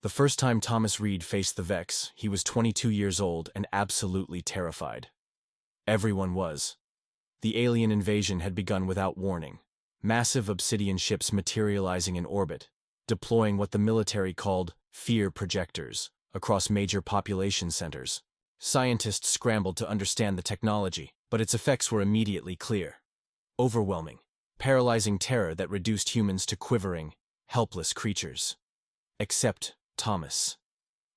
The first time Thomas Reed faced the Vex, he was 22 years old and absolutely terrified. Everyone was. The alien invasion had begun without warning. Massive obsidian ships materializing in orbit, deploying what the military called fear projectors across major population centers. Scientists scrambled to understand the technology, but its effects were immediately clear. Overwhelming, paralyzing terror that reduced humans to quivering, helpless creatures. Except Thomas.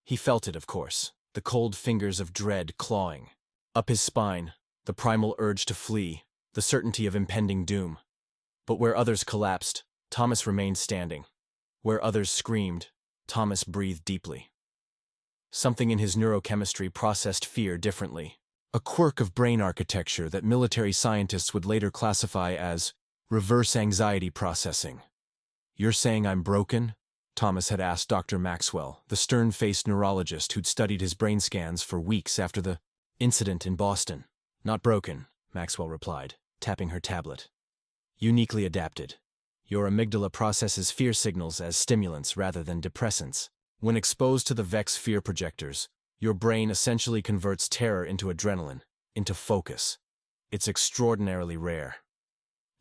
He felt it, of course, the cold fingers of dread clawing. Up his spine, the primal urge to flee, the certainty of impending doom. But where others collapsed, Thomas remained standing. Where others screamed, Thomas breathed deeply. Something in his neurochemistry processed fear differently. A quirk of brain architecture that military scientists would later classify as reverse anxiety processing. "You're saying I'm broken?" Thomas had asked Dr. Maxwell, the stern-faced neurologist who'd studied his brain scans for weeks after the incident in Boston. "Not broken," Maxwell replied, tapping her tablet. "Uniquely adapted. Your amygdala processes fear signals as stimulants rather than depressants. When exposed to the Vex fear projectors, your brain essentially converts terror into adrenaline, into focus. It's extraordinarily rare."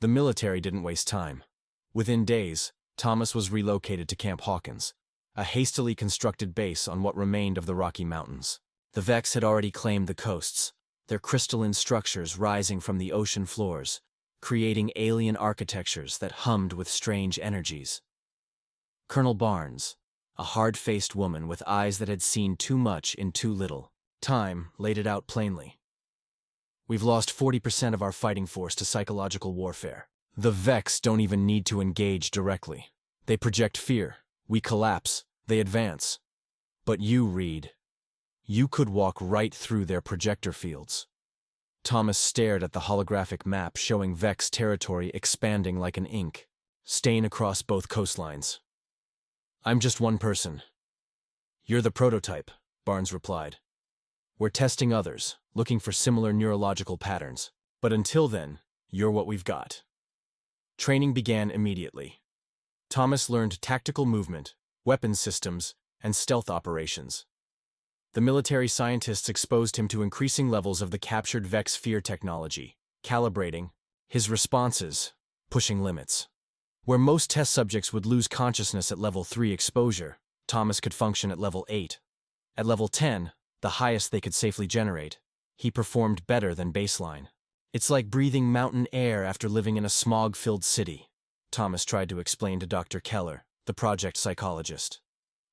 The military didn't waste time. Within days, Thomas was relocated to Camp Hawkins, a hastily constructed base on what remained of the Rocky Mountains. The Vex had already claimed the coasts, their crystalline structures rising from the ocean floors, creating alien architectures that hummed with strange energies. Colonel Barnes, a hard-faced woman with eyes that had seen too much in too little time, laid it out plainly. "We've lost 40% of our fighting force to psychological warfare. The Vex don't even need to engage directly. They project fear. We collapse. They advance. But you, Reed, you could walk right through their projector fields." Thomas stared at the holographic map showing Vex territory expanding like an ink stain across both coastlines. "I'm just one person." "You're the prototype," Barnes replied. "We're testing others, looking for similar neurological patterns. But until then, you're what we've got." Training began immediately. Thomas learned tactical movement, weapons systems, and stealth operations. The military scientists exposed him to increasing levels of the captured Vex fear technology, calibrating his responses, pushing limits. Where most test subjects would lose consciousness at level 3 exposure, Thomas could function at level 8. At level 10, the highest they could safely generate, he performed better than baseline. "It's like breathing mountain air after living in a smog-filled city," Thomas tried to explain to Dr. Keller, the project psychologist.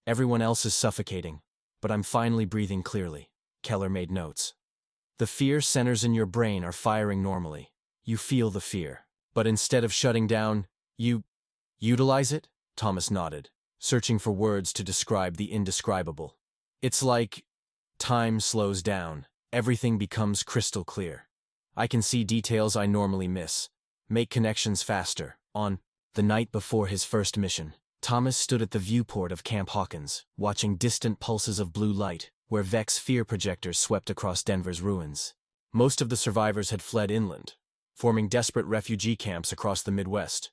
"Everyone else is suffocating, but I'm finally breathing clearly." Keller made notes. "The fear centers in your brain are firing normally. You feel the fear. But instead of shutting down, you utilize it?" Thomas nodded, searching for words to describe the indescribable. "It's like time slows down. Everything becomes crystal clear. I can see details I normally miss, make connections faster." On the night before his first mission, Thomas stood at the viewport of Camp Hawkins, watching distant pulses of blue light, where Vex fear projectors swept across Denver's ruins. Most of the survivors had fled inland, forming desperate refugee camps across the Midwest.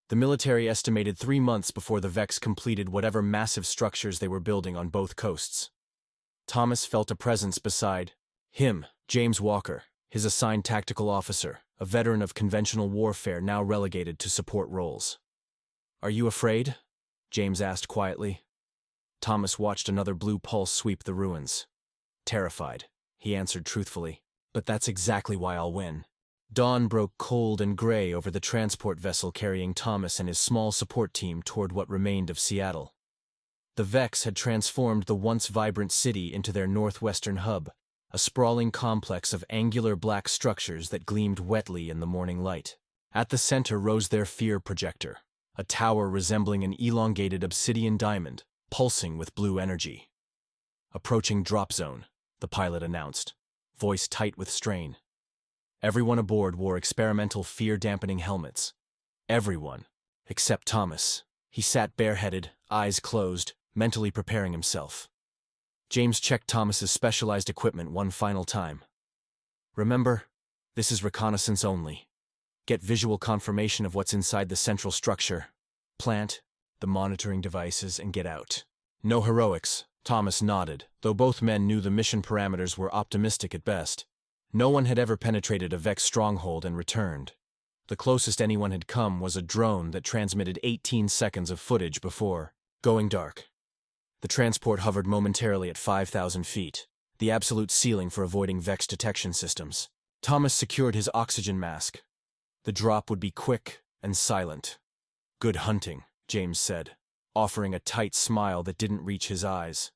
The military estimated 3 months before the Vex completed whatever massive structures they were building on both coasts. Thomas felt a presence beside him, James Walker, his assigned tactical officer, a veteran of conventional warfare now relegated to support roles. "Are you afraid?" James asked quietly. Thomas watched another blue pulse sweep the ruins. "Terrified," he answered truthfully. "But that's exactly why I'll win." Dawn broke cold and gray over the transport vessel carrying Thomas and his small support team toward what remained of Seattle. The Vex had transformed the once vibrant city into their northwestern hub, a sprawling complex of angular black structures that gleamed wetly in the morning light. At the center rose their fear projector, a tower resembling an elongated obsidian diamond, pulsing with blue energy. "Approaching drop zone," the pilot announced, voice tight with strain. Everyone aboard wore experimental fear-dampening helmets. Everyone, except Thomas. He sat bareheaded, eyes closed, mentally preparing himself. James checked Thomas's specialized equipment one final time. "Remember, this is reconnaissance only. Get visual confirmation of what's inside the central structure. Plant the monitoring devices and get out." No heroics, Thomas nodded, though both men knew the mission parameters were optimistic at best. No one had ever penetrated a Vex stronghold and returned. The closest anyone had come was a drone that transmitted 18 seconds of footage before going dark. The transport hovered momentarily at 5,000 feet, the absolute ceiling for avoiding Vex detection systems. Thomas secured his oxygen mask. The drop would be quick and silent. "Good hunting," James said, offering a tight smile that didn't reach his eyes.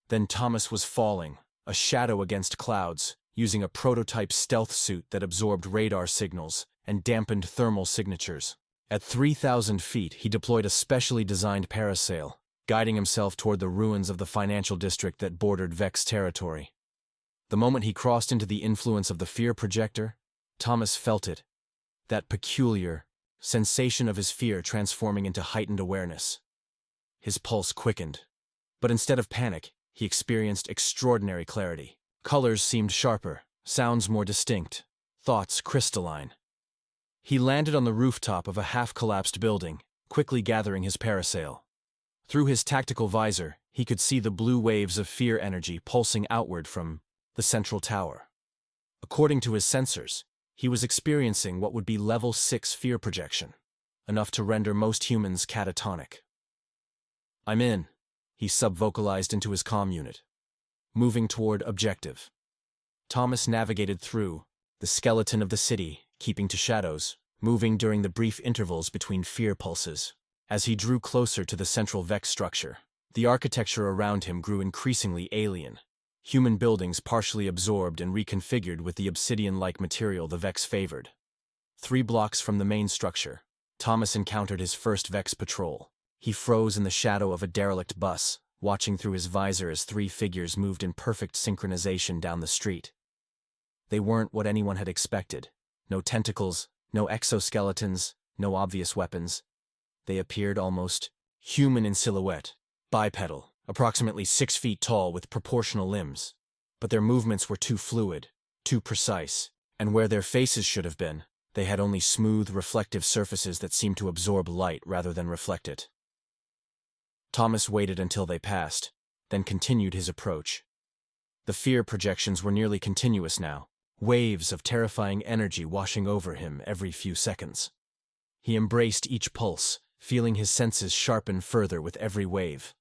Then Thomas was falling, a shadow against clouds, using a prototype stealth suit that absorbed radar signals and dampened thermal signatures. At 3,000 feet, he deployed a specially designed parasail, guiding himself toward the ruins of the financial district that bordered Vex territory. The moment he crossed into the influence of the fear projector, Thomas felt it, that peculiar sensation of his fear transforming into heightened awareness. His pulse quickened, but instead of panic, he experienced extraordinary clarity. Colors seemed sharper, sounds more distinct, thoughts crystalline. He landed on the rooftop of a half-collapsed building, quickly gathering his parasail. Through his tactical visor, he could see the blue waves of fear energy pulsing outward from the central tower. According to his sensors, he was experiencing what would be level 6 fear projection, enough to render most humans catatonic. "I'm in," he subvocalized into his comm unit, moving toward objective. Thomas navigated through the skeleton of the city, keeping to shadows, moving during the brief intervals between fear pulses. As he drew closer to the central Vex structure, the architecture around him grew increasingly alien. Human buildings partially absorbed and reconfigured with the obsidian-like material the Vex favored. 3 blocks from the main structure, Thomas encountered his first Vex patrol. He froze in the shadow of a derelict bus, watching through his visor as 3 figures moved in perfect synchronization down the street. They weren't what anyone had expected. No tentacles, no exoskeletons, no obvious weapons. They appeared almost human in silhouette, bipedal, approximately 6 feet tall with proportional limbs. But their movements were too fluid, too precise, and where their faces should have been, they had only smooth, reflective surfaces that seemed to absorb light rather than reflect it. Thomas waited until they passed, then continued his approach. The fear projections were nearly continuous now, waves of terrifying energy washing over him every few seconds. He embraced each pulse, feeling his senses sharpen further with every wave.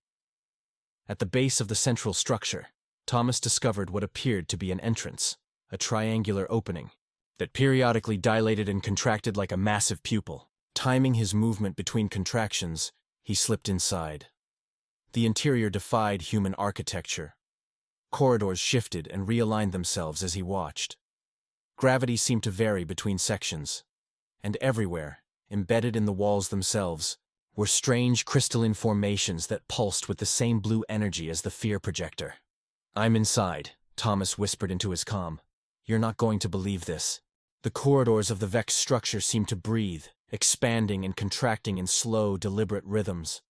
At the base of the central structure, Thomas discovered what appeared to be an entrance, a triangular opening that periodically dilated and contracted like a massive pupil. Timing his movement between contractions, he slipped inside. The interior defied human architecture. Corridors shifted and realigned themselves as he watched. Gravity seemed to vary between sections, and everywhere, embedded in the walls themselves, were strange crystalline formations that pulsed with the same blue energy as the fear projector. "I'm inside," Thomas whispered into his comm. "You're not going to believe this." The corridors of the Vex structure seemed to breathe, expanding and contracting in slow, deliberate rhythms.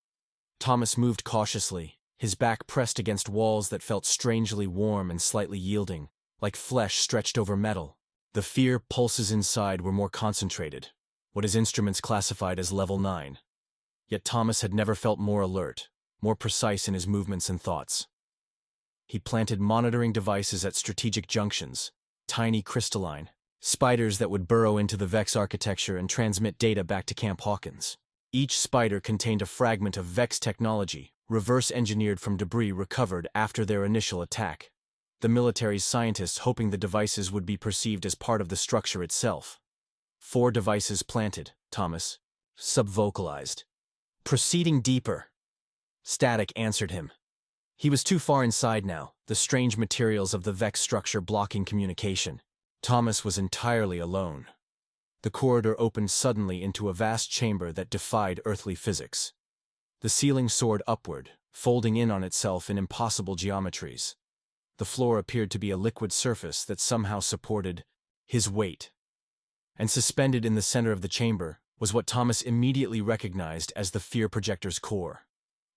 Thomas moved cautiously, his back pressed against walls that felt strangely warm and slightly yielding, like flesh stretched over metal. The fear pulses inside were more concentrated, what his instruments classified as level 9. Yet Thomas had never felt more alert, more precise in his movements and thoughts. He planted monitoring devices at strategic junctions, tiny crystalline, spiders that would burrow into the Vex architecture and transmit data back to Camp Hawkins. Each spider contained a fragment of Vex technology, reverse-engineered from debris recovered after their initial attack. The military's scientists hoping the devices would be perceived as part of the structure itself. 4 devices planted, Thomas subvocalized. "Proceeding deeper." Static answered him. He was too far inside now, the strange materials of the Vex structure blocking communication. Thomas was entirely alone. The corridor opened suddenly into a vast chamber that defied earthly physics. The ceiling soared upward, folding in on itself in impossible geometries. The floor appeared to be a liquid surface that somehow supported his weight. And suspended in the center of the chamber was what Thomas immediately recognized as the fear projector's core.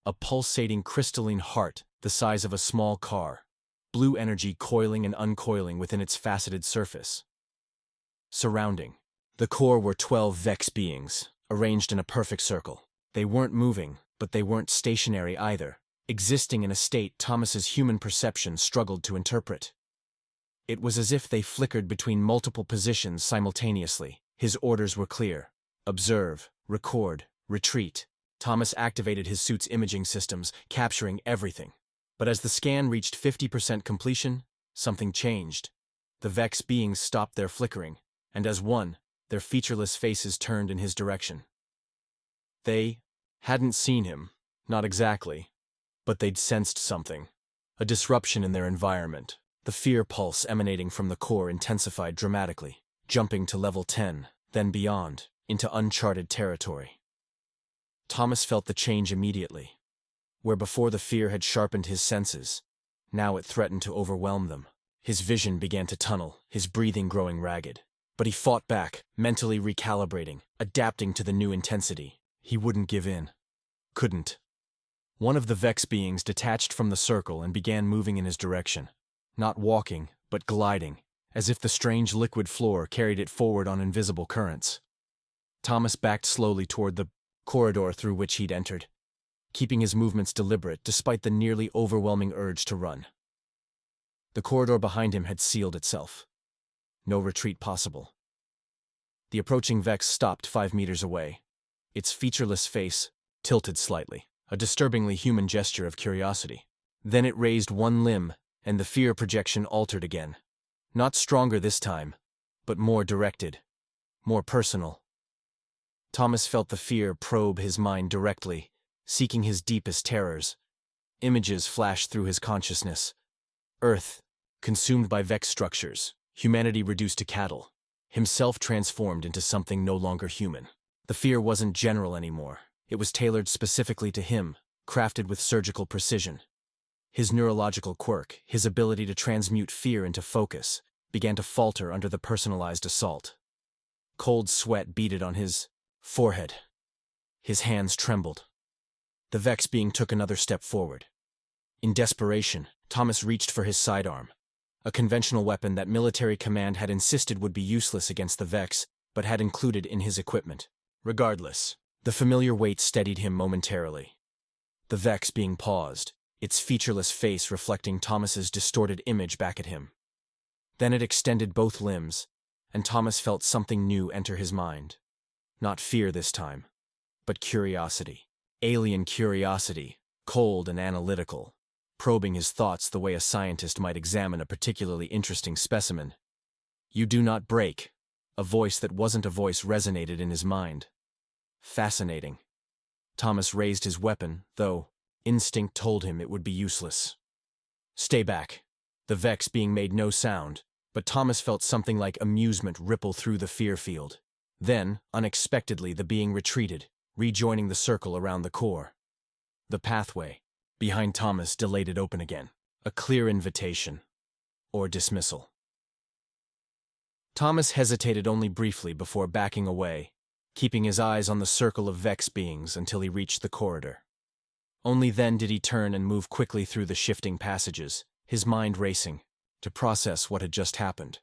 A pulsating crystalline heart the size of a small car, blue energy coiling and uncoiling within its faceted surface. Surrounding the core were 12 Vex beings, arranged in a perfect circle. They weren't moving, but they weren't stationary either. existing in a state Thomas's human perception struggled to interpret. It was as if they flickered between multiple positions simultaneously. His orders were clear: observe, record, retreat. Thomas activated his suit's imaging systems, capturing everything. But as the scan reached 50% completion, something changed. The Vex beings stopped their flickering, and as one, their featureless faces turned in his direction. They hadn't seen him, not exactly, but they'd sensed something. A disruption in their environment. The fear pulse emanating from the core intensified dramatically, jumping to level 10, then beyond, into uncharted territory. Thomas felt the change immediately. Where before the fear had sharpened his senses, now it threatened to overwhelm them. His vision began to tunnel, his breathing growing ragged. But he fought back, mentally recalibrating, adapting to the new intensity. He wouldn't give in. Couldn't. One of the Vex beings detached from the circle and began moving in his direction. Not walking, but gliding, as if the strange liquid floor carried it forward on invisible currents. Thomas backed slowly toward the corridor through which he'd entered, keeping his movements deliberate despite the nearly overwhelming urge to run. The corridor behind him had sealed itself. No retreat possible. The approaching Vex stopped 5 meters away, its featureless face tilted slightly, a disturbingly human gesture of curiosity. Then it raised one limb, and the fear projection altered again. Not stronger this time, but more directed, more personal. Thomas felt the fear probe his mind directly, seeking his deepest terrors. Images flashed through his consciousness. Earth, consumed by Vex structures, humanity reduced to cattle, himself transformed into something no longer human. The fear wasn't general anymore. It was tailored specifically to him, crafted with surgical precision. His neurological quirk, his ability to transmute fear into focus, began to falter under the personalized assault. Cold sweat beaded on his forehead. His hands trembled. The Vex being took another step forward. In desperation, Thomas reached for his sidearm, a conventional weapon that military command had insisted would be useless against the Vex, but had included in his equipment. Regardless, the familiar weight steadied him momentarily. The Vex being paused, its featureless face reflecting Thomas's distorted image back at him. Then it extended both limbs, and Thomas felt something new enter his mind. Not fear this time, but curiosity. Alien curiosity, cold and analytical, probing his thoughts the way a scientist might examine a particularly interesting specimen. "You do not break." A voice that wasn't a voice resonated in his mind. Fascinating. Thomas raised his weapon, though instinct told him it would be useless. "Stay back." The Vex being made no sound, but Thomas felt something like amusement ripple through the fear field. Then, unexpectedly, the being retreated, rejoining the circle around the core. The pathway, behind Thomas, delayed it open again. A clear invitation. Or dismissal. Thomas hesitated only briefly before backing away, keeping his eyes on the circle of Vex beings until he reached the corridor. Only then did he turn and move quickly through the shifting passages, his mind racing, to process what had just happened.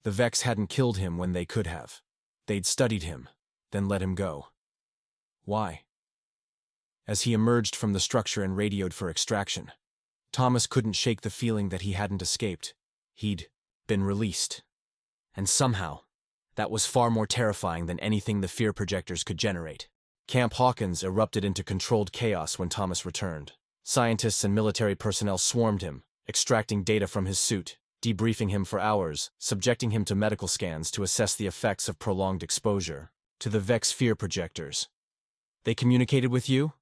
The Vex hadn't killed him when they could have. They'd studied him, then let him go. Why? As he emerged from the structure and radioed for extraction, Thomas couldn't shake the feeling that he hadn't escaped. He'd been released. And somehow, that was far more terrifying than anything the fear projectors could generate. Camp Hawkins erupted into controlled chaos when Thomas returned. Scientists and military personnel swarmed him, extracting data from his suit, debriefing him for hours, subjecting him to medical scans to assess the effects of prolonged exposure to the Vex fear projectors. "They communicated with you?"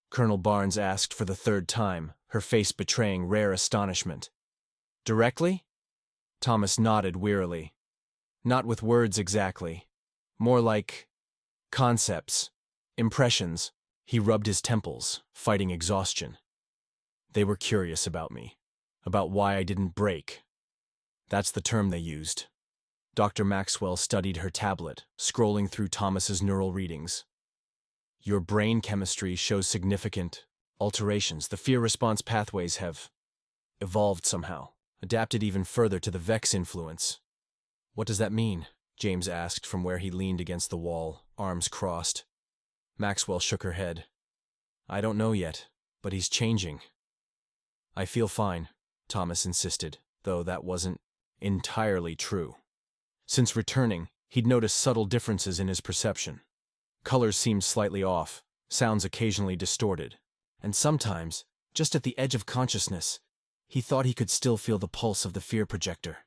Colonel Barnes asked for the third time, her face betraying rare astonishment. "Directly?" Thomas nodded wearily. "Not with words exactly. More like concepts, impressions." He rubbed his temples, fighting exhaustion. "They were curious about me, about why I didn't break. That's the term they used." Dr. Maxwell studied her tablet, scrolling through Thomas's neural readings. "Your brain chemistry shows significant alterations. The fear response pathways have evolved somehow, adapted even further to the Vex influence." "What does that mean?" James asked from where he leaned against the wall, arms crossed. Maxwell shook her head. "I don't know yet, But he's changing. I feel fine, Thomas insisted, though that wasn't entirely true. Since returning, he'd noticed subtle differences in his perception. Colors seemed slightly off, sounds occasionally distorted, and sometimes, just at the edge of consciousness, he thought he could still feel the pulse of the fear projector.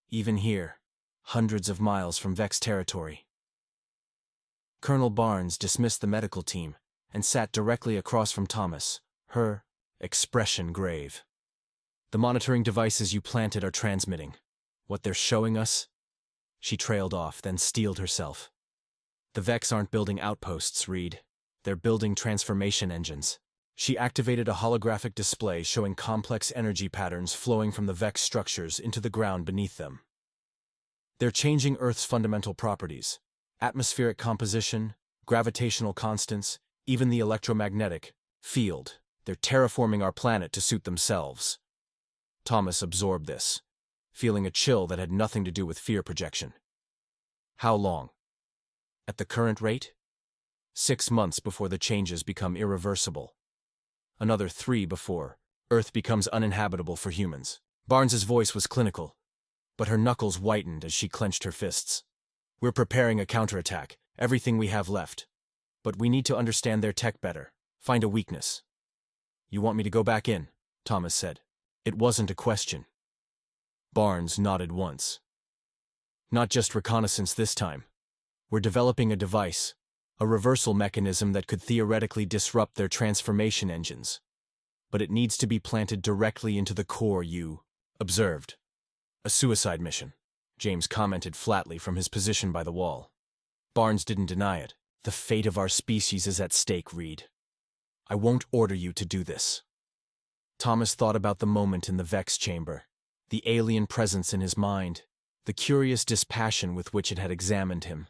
Even here, hundreds of miles from Vex territory. Colonel Barnes dismissed the medical team and sat directly across from Thomas, her expression grave. The monitoring devices you planted are transmitting. What they're showing us? She trailed off, then steeled herself. The Vex aren't building outposts, Reed. They're building transformation engines. She activated a holographic display showing complex energy patterns flowing from the Vex structures into the ground beneath them. They're changing Earth's fundamental properties: atmospheric composition, gravitational constants, even the electromagnetic field. They're terraforming our planet to suit themselves. Thomas absorbed this, feeling a chill that had nothing to do with fear projection. How long? At the current rate? 6 months before the changes become irreversible. Another 3 before Earth becomes uninhabitable for humans. Barnes's voice was clinical, but her knuckles whitened as she clenched her fists. We're preparing a counterattack, everything we have left. But we need to understand their tech better, find a weakness. You want me to go back in? Thomas said. It wasn't a question. Barnes nodded once. Not just reconnaissance this time. We're developing a device, a reversal mechanism that could theoretically disrupt their transformation engines. But it needs to be planted directly into the core you observed. A suicide mission, James commented flatly from his position by the wall. Barnes didn't deny it. The fate of our species is at stake, Reed. I won't order you to do this. Thomas thought about the moment in the Vex chamber, the alien presence in his mind, the curious dispassion with which it had examined him.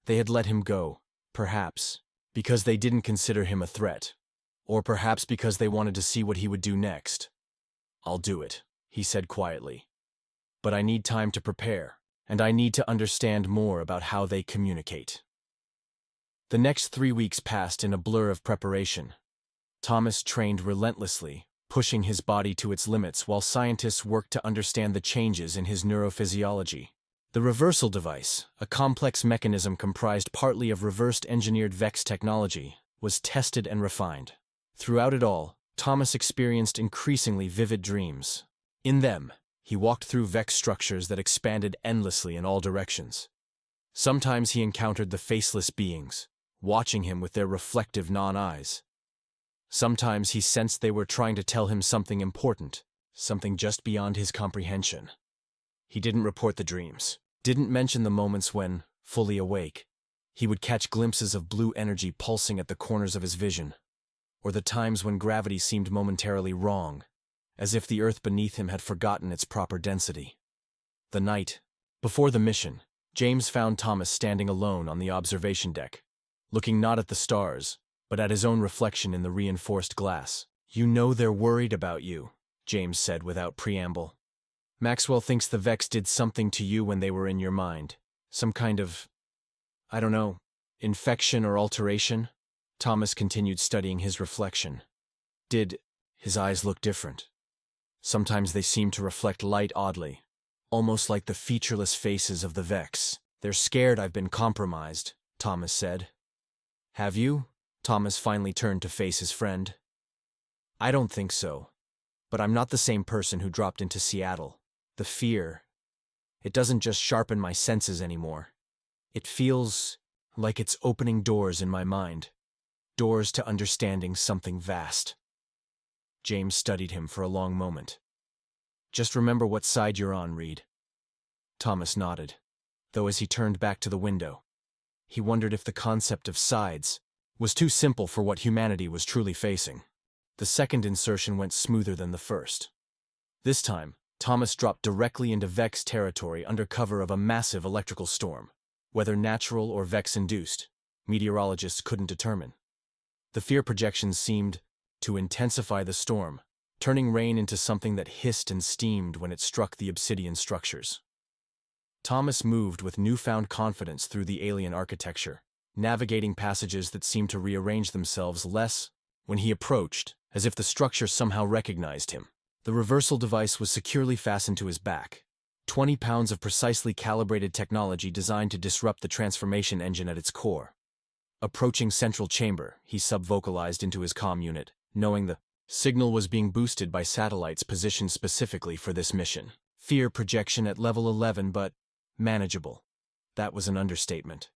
They had let him go, perhaps, because they didn't consider him a threat, or perhaps because they wanted to see what he would do next. I'll do it, he said quietly. But I need time to prepare, and I need to understand more about how they communicate. The next 3 weeks passed in a blur of preparation. Thomas trained relentlessly, pushing his body to its limits while scientists worked to understand the changes in his neurophysiology. The reversal device, a complex mechanism comprised partly of reversed-engineered Vex technology, was tested and refined. Throughout it all, Thomas experienced increasingly vivid dreams. In them, he walked through Vex structures that expanded endlessly in all directions. Sometimes he encountered the faceless beings, watching him with their reflective non-eyes. Sometimes he sensed they were trying to tell him something important, something just beyond his comprehension. He didn't report the dreams, didn't mention the moments when, fully awake, he would catch glimpses of blue energy pulsing at the corners of his vision, or the times when gravity seemed momentarily wrong, as if the earth beneath him had forgotten its proper density. The night before the mission, James found Thomas standing alone on the observation deck, looking not at the stars, but at his own reflection in the reinforced glass. You know they're worried about you, James said without preamble. Maxwell thinks the Vex did something to you when they were in your mind. Some kind of, I don't know, infection or alteration? Thomas continued studying his reflection. His eyes look different. Sometimes they seem to reflect light oddly, almost like the featureless faces of the Vex. They're scared I've been compromised, Thomas said. Have you? Thomas finally turned to face his friend. I don't think so, but I'm not the same person who dropped into Seattle. The fear, it doesn't just sharpen my senses anymore. It feels like it's opening doors in my mind, doors to understanding something vast. James studied him for a long moment. Just remember what side you're on, Reed. Thomas nodded, though as he turned back to the window, he wondered if the concept of sides was too simple for what humanity was truly facing. The second insertion went smoother than the first. This time, Thomas dropped directly into Vex territory under cover of a massive electrical storm. Whether natural or Vex-induced, meteorologists couldn't determine. The fear projections seemed to intensify the storm, turning rain into something that hissed and steamed when it struck the obsidian structures. Thomas moved with newfound confidence through the alien architecture, navigating passages that seemed to rearrange themselves less when he approached as if the structure somehow recognized him. The reversal device was securely fastened to his back. 20 pounds of precisely calibrated technology designed to disrupt the transformation engine at its core. Approaching central chamber, he subvocalized into his comm unit, knowing the signal was being boosted by satellites positioned specifically for this mission. Fear projection at level 11, but manageable. That was an understatement.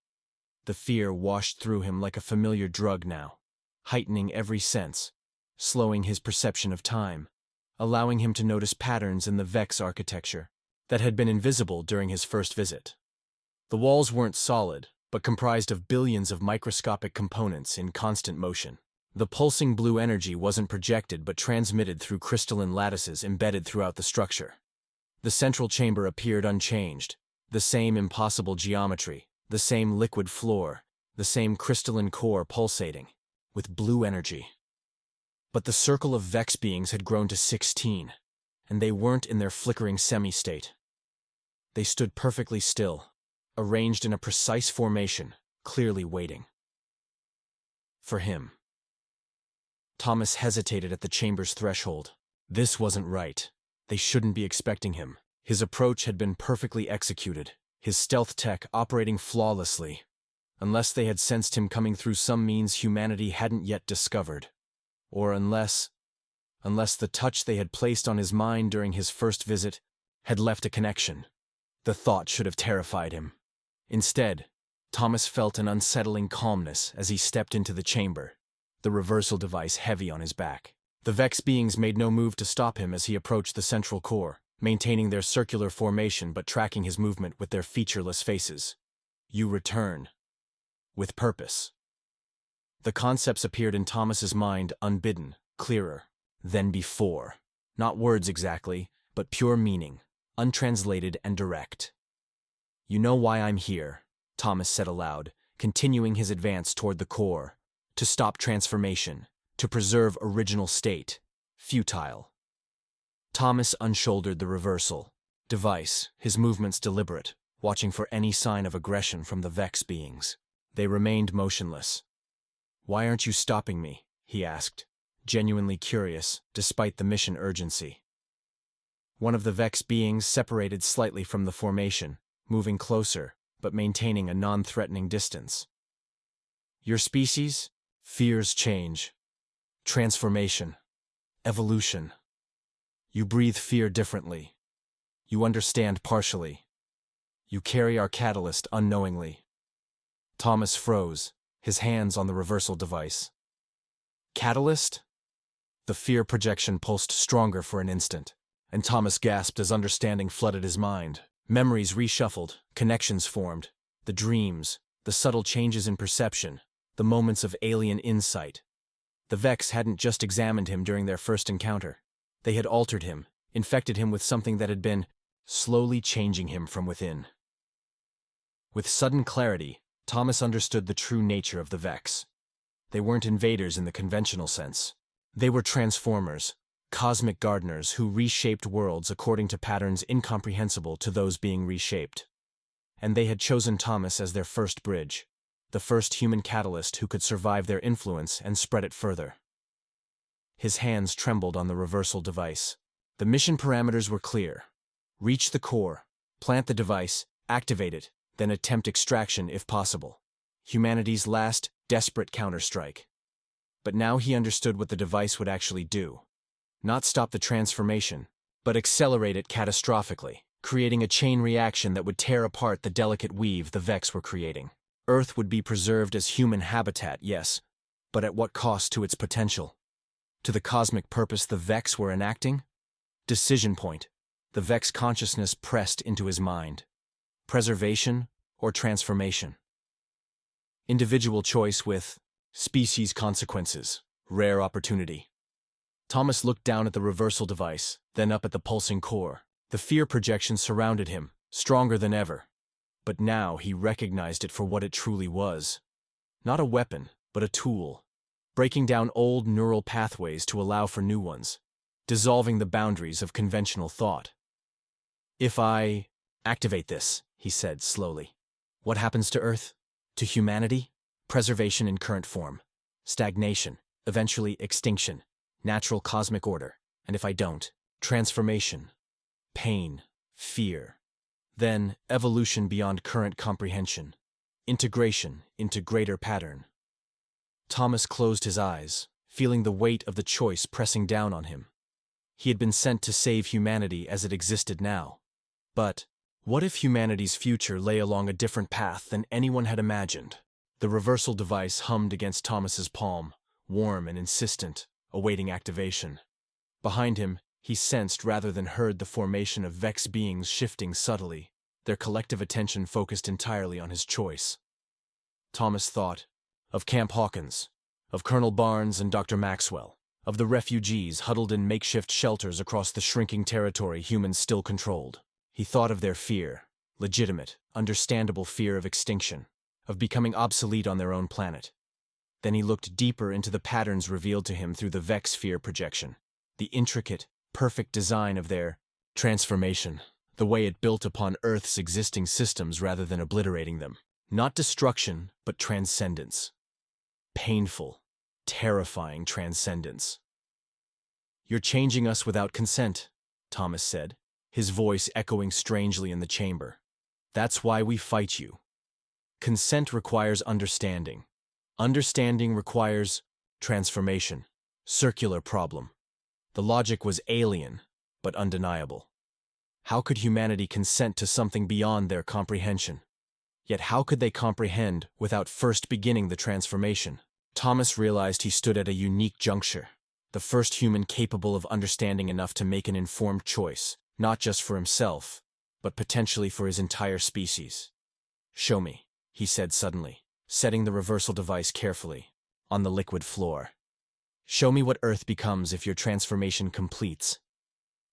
The fear washed through him like a familiar drug now, heightening every sense, slowing his perception of time, allowing him to notice patterns in the Vex architecture that had been invisible during his first visit. The walls weren't solid, but comprised of billions of microscopic components in constant motion. The pulsing blue energy wasn't projected but transmitted through crystalline lattices embedded throughout the structure. The central chamber appeared unchanged, the same impossible geometry, the same liquid floor, the same crystalline core pulsating, with blue energy. But the circle of Vex beings had grown to 16, and they weren't in their flickering semi-state. They stood perfectly still, arranged in a precise formation, clearly waiting. For him. Thomas hesitated at the chamber's threshold. This wasn't right. They shouldn't be expecting him. His approach had been perfectly executed, his stealth tech operating flawlessly, unless they had sensed him coming through some means humanity hadn't yet discovered. Or unless the touch they had placed on his mind during his first visit had left a connection. The thought should have terrified him. Instead, Thomas felt an unsettling calmness as he stepped into the chamber, the reversal device heavy on his back. The Vex beings made no move to stop him as he approached the central core, maintaining their circular formation but tracking his movement with their featureless faces. You return. With purpose. The concepts appeared in Thomas's mind unbidden, clearer than before. Not words exactly, but pure meaning, untranslated and direct. You know why I'm here, Thomas said aloud, continuing his advance toward the core. To stop transformation, to preserve original state. Futile. Thomas unshouldered the reversal device, his movements deliberate, watching for any sign of aggression from the Vex beings. They remained motionless. Why aren't you stopping me? He asked, genuinely curious, despite the mission urgency. One of the Vex beings separated slightly from the formation, moving closer, but maintaining a non-threatening distance. Your species fears change, transformation, evolution. You breathe fear differently. You understand partially. You carry our catalyst unknowingly. Thomas froze, his hands on the reversal device. Catalyst? The fear projection pulsed stronger for an instant, and Thomas gasped as understanding flooded his mind. Memories reshuffled, connections formed, the dreams, the subtle changes in perception, the moments of alien insight. The Vex hadn't just examined him during their first encounter. They had altered him, infected him with something that had been slowly changing him from within. With sudden clarity, Thomas understood the true nature of the Vex. They weren't invaders in the conventional sense. They were transformers, cosmic gardeners who reshaped worlds according to patterns incomprehensible to those being reshaped. And they had chosen Thomas as their first bridge, the first human catalyst who could survive their influence and spread it further. His hands trembled on the reversal device. The mission parameters were clear. Reach the core, plant the device, activate it, then attempt extraction if possible. Humanity's last, desperate counterstrike. But now he understood what the device would actually do. Not stop the transformation, but accelerate it catastrophically, creating a chain reaction that would tear apart the delicate weave the Vex were creating. Earth would be preserved as human habitat, yes, but at what cost to its potential? To the cosmic purpose the Vex were enacting? Decision point. The Vex consciousness pressed into his mind. Preservation or transformation? Individual choice with species consequences, rare opportunity. Thomas looked down at the reversal device, then up at the pulsing core. The fear projection surrounded him, stronger than ever. But now he recognized it for what it truly was. Not a weapon, but a tool. Breaking down old neural pathways to allow for new ones. Dissolving the boundaries of conventional thought. If I activate this, he said slowly, what happens to Earth? To humanity? Preservation in current form. Stagnation, eventually extinction. natural cosmic order, and if I don't, transformation, pain, fear. Then, evolution beyond current comprehension, integration into greater pattern. Thomas closed his eyes, feeling the weight of the choice pressing down on him. He had been sent to save humanity as it existed now. But what if humanity's future lay along a different path than anyone had imagined? The reversal device hummed against Thomas's palm, warm and insistent, awaiting activation. Behind him, he sensed rather than heard the formation of Vex beings shifting subtly, their collective attention focused entirely on his choice. Thomas thought of Camp Hawkins, of Colonel Barnes and Dr. Maxwell, of the refugees huddled in makeshift shelters across the shrinking territory humans still controlled. He thought of their fear, legitimate, understandable fear of extinction, of becoming obsolete on their own planet. Then he looked deeper into the patterns revealed to him through the Vex sphere projection, the intricate, perfect design of their transformation, the way it built upon Earth's existing systems rather than obliterating them. Not destruction, but transcendence. Painful, terrifying transcendence. "You're changing us without consent," Thomas said, his voice echoing strangely in the chamber. "That's why we fight you. Consent requires understanding. Understanding requires transformation. Circular problem. The logic was alien, but undeniable. How could humanity consent to something beyond their comprehension? Yet how could they comprehend without first beginning the transformation? Thomas realized he stood at a unique juncture, the first human capable of understanding enough to make an informed choice, not just for himself, but potentially for his entire species. "Show me," he said suddenly, setting the reversal device carefully on the liquid floor. "Show me what Earth becomes if your transformation completes."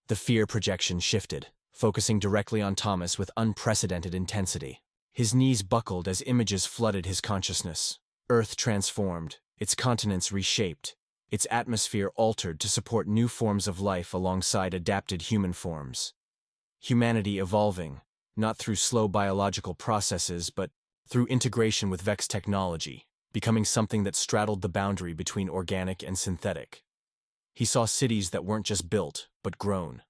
The fear projection shifted, focusing directly on Thomas with unprecedented intensity. His knees buckled as images flooded his consciousness. Earth transformed, its continents reshaped, its atmosphere altered to support new forms of life alongside adapted human forms. Humanity evolving, not through slow biological processes, but through integration with Vex technology, becoming something that straddled the boundary between organic and synthetic. He saw cities that weren't just built, but grown.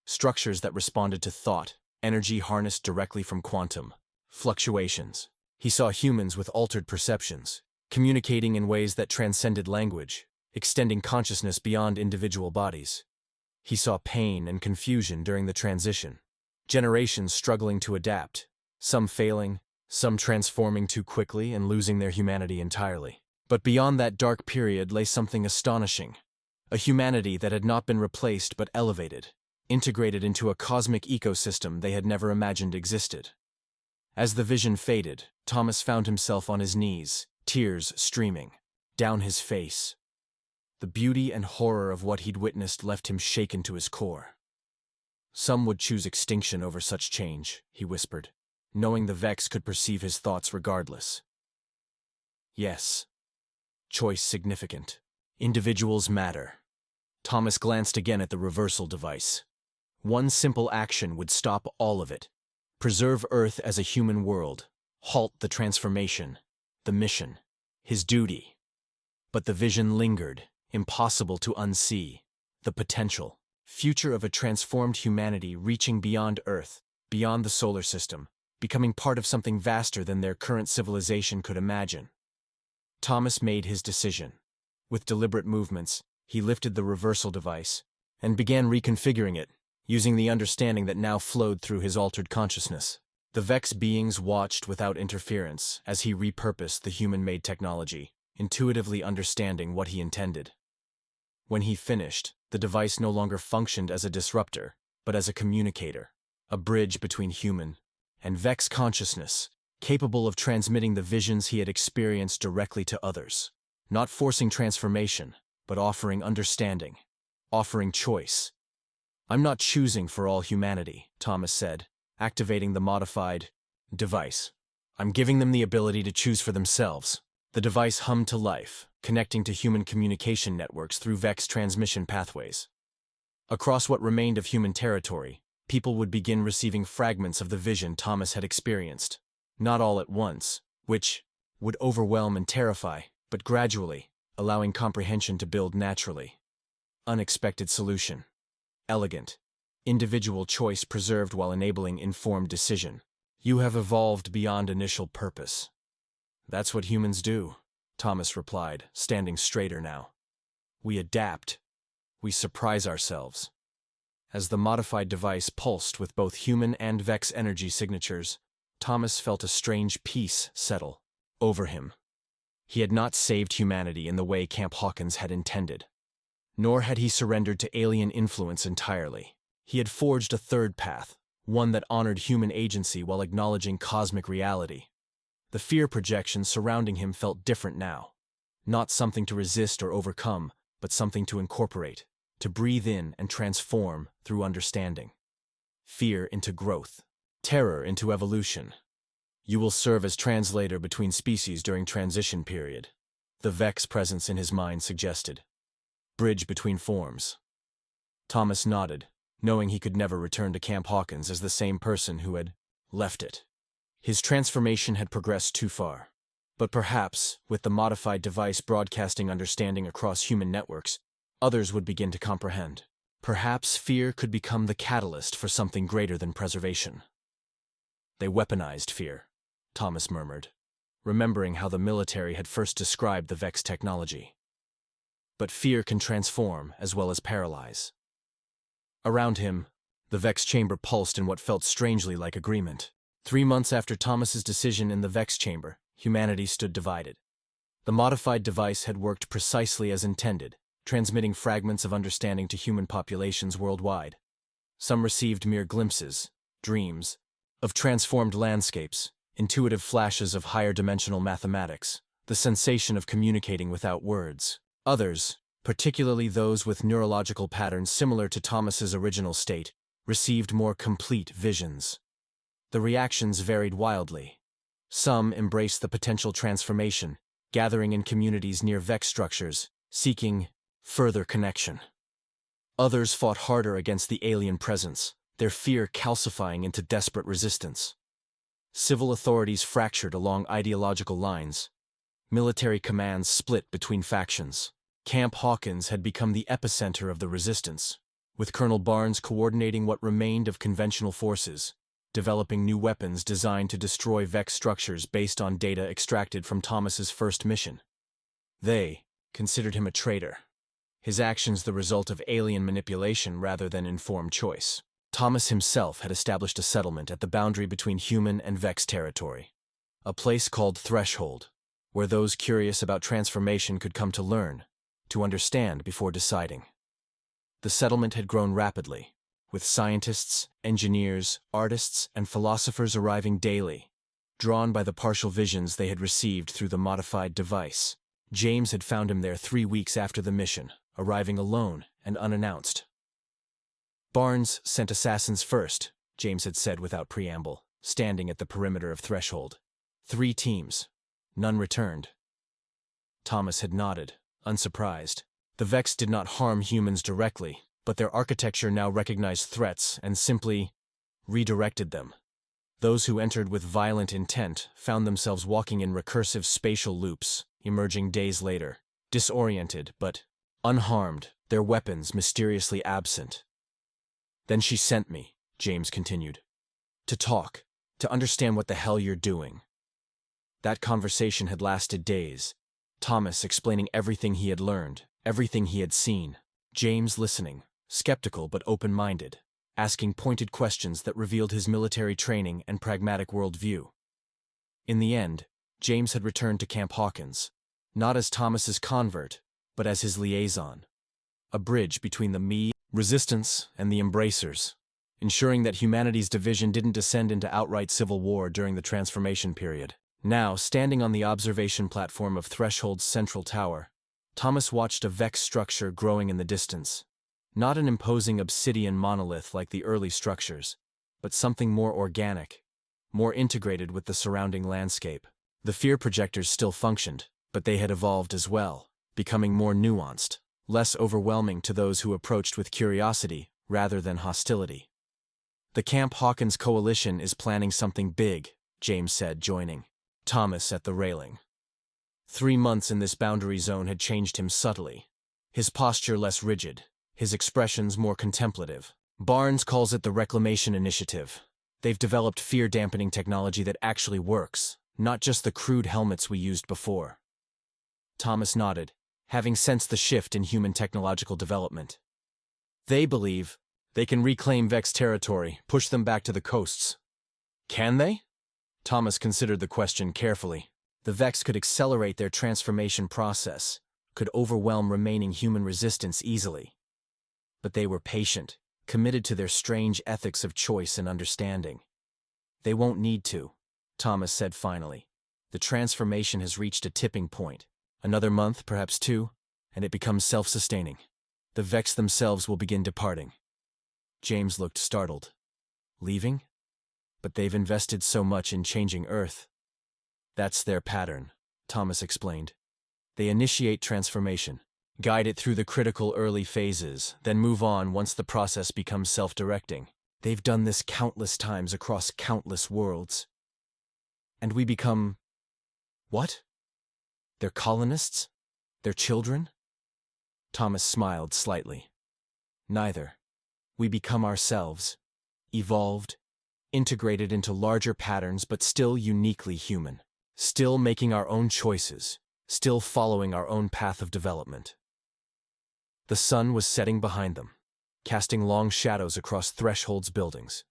Structures that responded to thought, energy harnessed directly from quantum fluctuations. He saw humans with altered perceptions, communicating in ways that transcended language, extending consciousness beyond individual bodies. He saw pain and confusion during the transition, generations struggling to adapt, some failing, some transforming too quickly and losing their humanity entirely. But beyond that dark period lay something astonishing, a humanity that had not been replaced but elevated, integrated into a cosmic ecosystem they had never imagined existed. As the vision faded, Thomas found himself on his knees, tears streaming down his face. The beauty and horror of what he'd witnessed left him shaken to his core. "Some would choose extinction over such change," he whispered, knowing the Vex could perceive his thoughts regardless. "Yes. Choice significant. Individuals matter." Thomas glanced again at the reversal device. One simple action would stop all of it. Preserve Earth as a human world. Halt the transformation. The mission. His duty. But the vision lingered, impossible to unsee. The potential. Future of a transformed humanity reaching beyond Earth, beyond the solar system, becoming part of something vaster than their current civilization could imagine. Thomas made his decision. With deliberate movements, he lifted the reversal device and began reconfiguring it, using the understanding that now flowed through his altered consciousness. The Vex beings watched without interference as he repurposed the human-made technology, intuitively understanding what he intended. When he finished, the device no longer functioned as a disruptor, but as a communicator, a bridge between human and Vex consciousness, capable of transmitting the visions he had experienced directly to others, not forcing transformation, but offering understanding, offering choice. "I'm not choosing for all humanity," Thomas said, activating the modified device. "I'm giving them the ability to choose for themselves." The device hummed to life, connecting to human communication networks through Vex transmission pathways. Across what remained of human territory, people would begin receiving fragments of the vision Thomas had experienced. Not all at once, which would overwhelm and terrify, but gradually, allowing comprehension to build naturally. unexpected solution. Elegant. Individual choice preserved while enabling informed decision. You have evolved beyond initial purpose. That's what humans do, Thomas replied, standing straighter now. We adapt. We surprise ourselves. As the modified device pulsed with both human and Vex energy signatures, Thomas felt a strange peace settle over him. He had not saved humanity in the way Camp Hawkins had intended. Nor had he surrendered to alien influence entirely. He had forged a third path, one that honored human agency while acknowledging cosmic reality. The fear projections surrounding him felt different now. Not something to resist or overcome, but something to incorporate, to breathe in and transform through understanding. Fear into growth. Terror into evolution. You will serve as translator between species during transition period, the Vex presence in his mind suggested. Bridge between forms. Thomas nodded, knowing he could never return to Camp Hawkins as the same person who had left it. His transformation had progressed too far. But perhaps, with the modified device broadcasting understanding across human networks, others would begin to comprehend. Perhaps fear could become the catalyst for something greater than preservation. They weaponized fear, Thomas murmured, remembering how the military had first described the Vex technology. But fear can transform as well as paralyze. Around him, the Vex chamber pulsed in what felt strangely like agreement. 3 months after Thomas's decision in the Vex chamber, humanity stood divided. The modified device had worked precisely as intended, transmitting fragments of understanding to human populations worldwide. Some received mere glimpses, dreams, of transformed landscapes, intuitive flashes of higher-dimensional mathematics, the sensation of communicating without words. Others, particularly those with neurological patterns similar to Thomas's original state, received more complete visions. The reactions varied wildly. Some embraced the potential transformation, gathering in communities near Vex structures, seeking further connection. Others fought harder against the alien presence, their fear calcifying into desperate resistance. Civil authorities fractured along ideological lines. Military commands split between factions. Camp Hawkins had become the epicenter of the resistance, with Colonel Barnes coordinating what remained of conventional forces, developing new weapons designed to destroy Vex structures based on data extracted from Thomas's first mission. They considered him a traitor, his actions the result of alien manipulation rather than informed choice. Thomas himself had established a settlement at the boundary between human and Vex territory, a place called Threshold, where those curious about transformation could come to learn, to understand before deciding. The settlement had grown rapidly, with scientists, engineers, artists, and philosophers arriving daily, drawn by the partial visions they had received through the modified device. James had found him there 3 weeks after the mission, arriving alone and unannounced. Barnes sent assassins first, James had said without preamble, standing at the perimeter of Threshold. 3 teams. None returned. Thomas had nodded, unsurprised. The Vex did not harm humans directly, but their architecture now recognized threats and simply redirected them. Those who entered with violent intent found themselves walking in recursive spatial loops, emerging days later, disoriented but unharmed, their weapons mysteriously absent. Then she sent me, James continued, to talk, to understand what the hell you're doing. That conversation had lasted days, Thomas explaining everything he had learned, everything he had seen, James listening, skeptical but open-minded, asking pointed questions that revealed his military training and pragmatic worldview. In the end, James had returned to Camp Hawkins, not as Thomas's convert, but as his liaison, a bridge between the me resistance and the embracers, ensuring that humanity's division didn't descend into outright civil war during the transformation period. Now, standing on the observation platform of Threshold's central tower, Thomas watched a Vex structure growing in the distance. Not an imposing obsidian monolith like the early structures, but something more organic, more integrated with the surrounding landscape. The fear projectors still functioned, but they had evolved as well, becoming more nuanced, less overwhelming to those who approached with curiosity rather than hostility. The Camp Hawkins coalition is planning something big, James said, joining Thomas at the railing. 3 months in this boundary zone had changed him subtly, his posture less rigid, his expressions more contemplative. Barnes calls it the Reclamation Initiative. They've developed fear-dampening technology that actually works, not just the crude helmets we used before. Thomas nodded, having sensed the shift in human technological development. They believe they can reclaim Vex territory, push them back to the coasts. Can they? Thomas considered the question carefully. The Vex could accelerate their transformation process, could overwhelm remaining human resistance easily. But they were patient, committed to their strange ethics of choice and understanding. They won't need to, Thomas said finally. The transformation has reached a tipping point. Another month, perhaps 2, and it becomes self-sustaining. The Vex themselves will begin departing. James looked startled. Leaving? But they've invested so much in changing Earth. That's their pattern, Thomas explained. They initiate transformation, guide it through the critical early phases, then move on once the process becomes self-directing. They've done this countless times across countless worlds. And we become… what? Their colonists? Their children? Thomas smiled slightly. Neither. We become ourselves, evolved, integrated into larger patterns but still uniquely human, still making our own choices, still following our own path of development. The sun was setting behind them, casting long shadows across Threshold's buildings,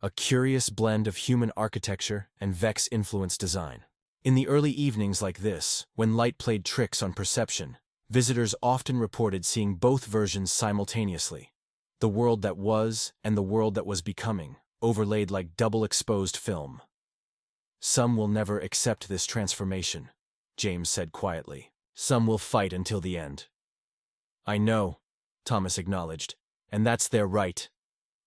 a curious blend of human architecture and Vex-influenced design. In the early evenings like this, when light played tricks on perception, visitors often reported seeing both versions simultaneously, the world that was and the world that was becoming, overlaid like double-exposed film. Some will never accept this transformation, James said quietly. Some will fight until the end. I know, Thomas acknowledged, and that's their right.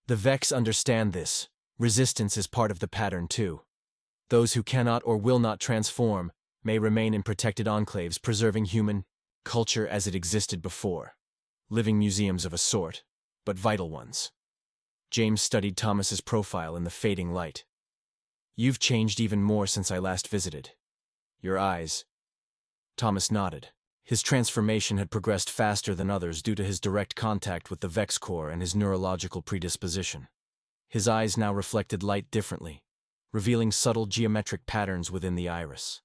The Vex understand this. Resistance is part of the pattern too. Those who cannot or will not transform may remain in protected enclaves preserving human culture as it existed before. Living museums of a sort, but vital ones. James studied Thomas's profile in the fading light. You've changed even more since I last visited. Your eyes. Thomas nodded. His transformation had progressed faster than others due to his direct contact with the Vex core and his neurological predisposition. His eyes now reflected light differently, revealing subtle geometric patterns within the iris.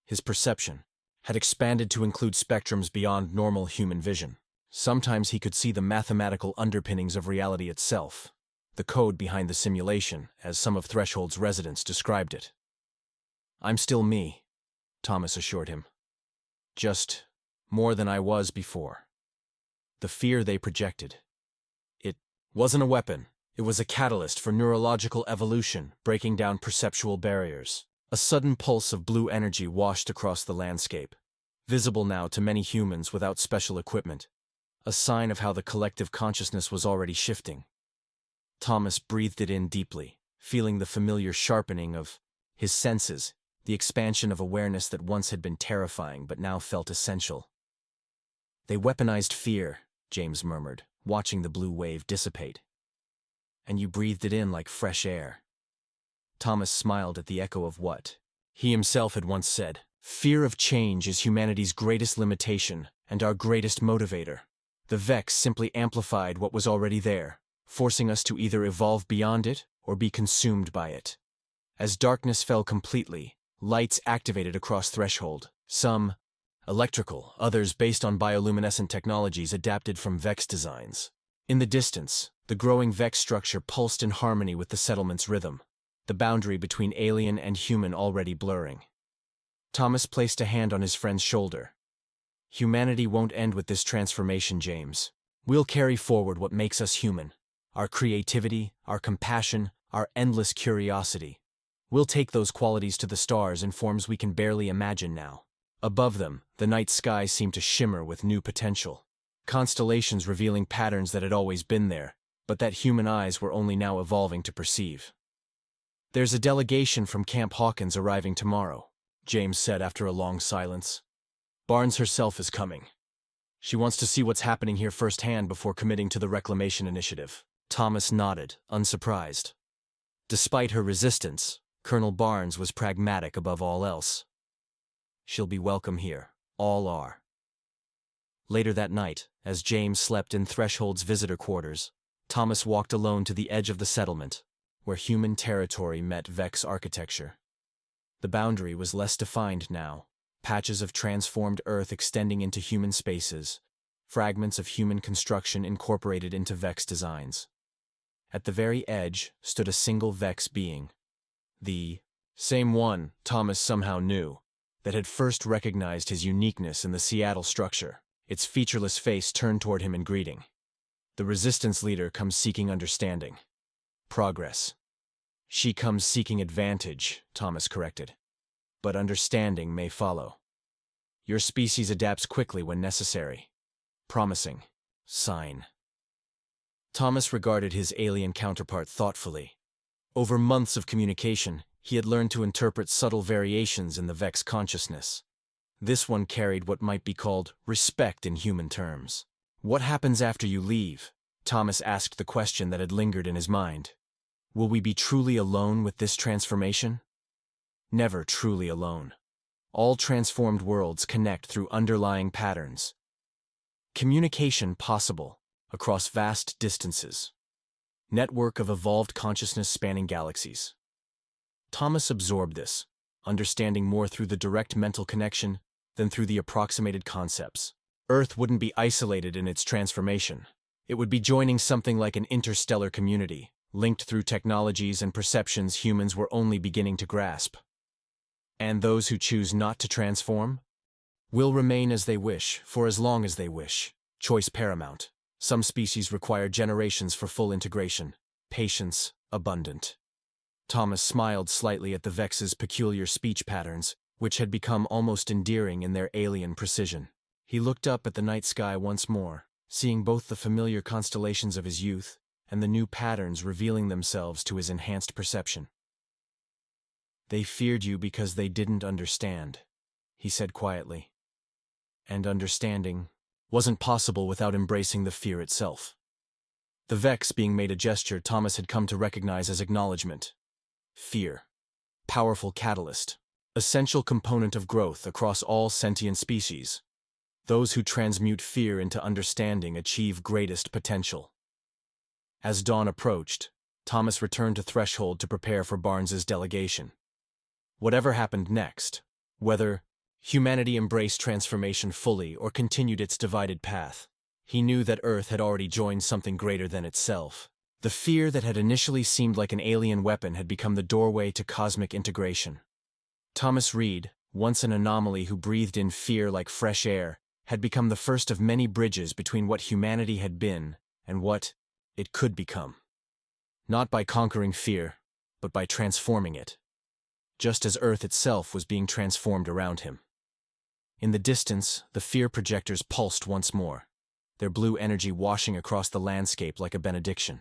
His perception had expanded to include spectrums beyond normal human vision. Sometimes he could see the mathematical underpinnings of reality itself, the code behind the simulation, as some of Threshold's residents described it. I'm still me, Thomas assured him. Just more than I was before. The fear they projected. It wasn't a weapon. It was a catalyst for neurological evolution, breaking down perceptual barriers. A sudden pulse of blue energy washed across the landscape, visible now to many humans without special equipment, a sign of how the collective consciousness was already shifting. Thomas breathed it in deeply, feeling the familiar sharpening of his senses, the expansion of awareness that once had been terrifying but now felt essential. They weaponized fear, James murmured, watching the blue wave dissipate. And you breathed it in like fresh air. Thomas smiled at the echo of what he himself had once said. Fear of change is humanity's greatest limitation and our greatest motivator. The Vex simply amplified what was already there, forcing us to either evolve beyond it or be consumed by it. As darkness fell completely, lights activated across Threshold, some electrical, others based on bioluminescent technologies adapted from Vex designs. In the distance, the growing Vex structure pulsed in harmony with the settlement's rhythm, the boundary between alien and human already blurring. Thomas placed a hand on his friend's shoulder. Humanity won't end with this transformation, James. We'll carry forward what makes us human. Our creativity, our compassion, our endless curiosity. We'll take those qualities to the stars in forms we can barely imagine now. Above them, the night sky seemed to shimmer with new potential. Constellations revealing patterns that had always been there, but that human eyes were only now evolving to perceive. There's a delegation from Camp Hawkins arriving tomorrow, James said after a long silence. Barnes herself is coming. She wants to see what's happening here firsthand before committing to the Reclamation Initiative. Thomas nodded, unsurprised. Despite her resistance, Colonel Barnes was pragmatic above all else. She'll be welcome here. All are. Later that night, As James slept in Threshold's visitor quarters, Thomas walked alone to the edge of the settlement, where human territory met Vex architecture. The boundary was less defined now, patches of transformed Earth extending into human spaces, fragments of human construction incorporated into Vex designs. At the very edge stood a single Vex being. The same one, Thomas somehow knew, that had first recognized his uniqueness in the Seattle structure. Its featureless face turned toward him in greeting. The resistance leader comes seeking understanding. Progress. She comes seeking advantage, Thomas corrected. But understanding may follow. Your species adapts quickly when necessary. Promising. Sign. Thomas regarded his alien counterpart thoughtfully. Over months of communication, he had learned to interpret subtle variations in the Vex consciousness. This one carried what might be called respect in human terms. What happens after you leave? Thomas asked the question that had lingered in his mind. Will we be truly alone with this transformation? Never truly alone. All transformed worlds connect through underlying patterns. Communication possible across vast distances. Network of evolved consciousness spanning galaxies. Thomas absorbed this, understanding more through the direct mental connection than through the approximated concepts. Earth wouldn't be isolated in its transformation. It would be joining something like an interstellar community, linked through technologies and perceptions humans were only beginning to grasp. And those who choose not to transform will remain as they wish, for as long as they wish. Choice paramount. Some species require generations for full integration. Patience abundant. Thomas smiled slightly at the Vex's peculiar speech patterns, which had become almost endearing in their alien precision. He looked up at the night sky once more, seeing both the familiar constellations of his youth and the new patterns revealing themselves to his enhanced perception. They feared you because they didn't understand, he said quietly. And understanding wasn't possible without embracing the fear itself. The Vex being made a gesture Thomas had come to recognize as acknowledgement. Fear. Powerful catalyst. Essential component of growth across all sentient species. Those who transmute fear into understanding achieve greatest potential. As dawn approached, Thomas returned to Threshold to prepare for Barnes's delegation. Whatever happened next, whether humanity embraced transformation fully or continued its divided path, he knew that Earth had already joined something greater than itself. The fear that had initially seemed like an alien weapon had become the doorway to cosmic integration. Thomas Reed, once an anomaly who breathed in fear like fresh air, had become the first of many bridges between what humanity had been and what it could become. Not by conquering fear, but by transforming it. Just as Earth itself was being transformed around him. In the distance, the fear projectors pulsed once more, their blue energy washing across the landscape like a benediction.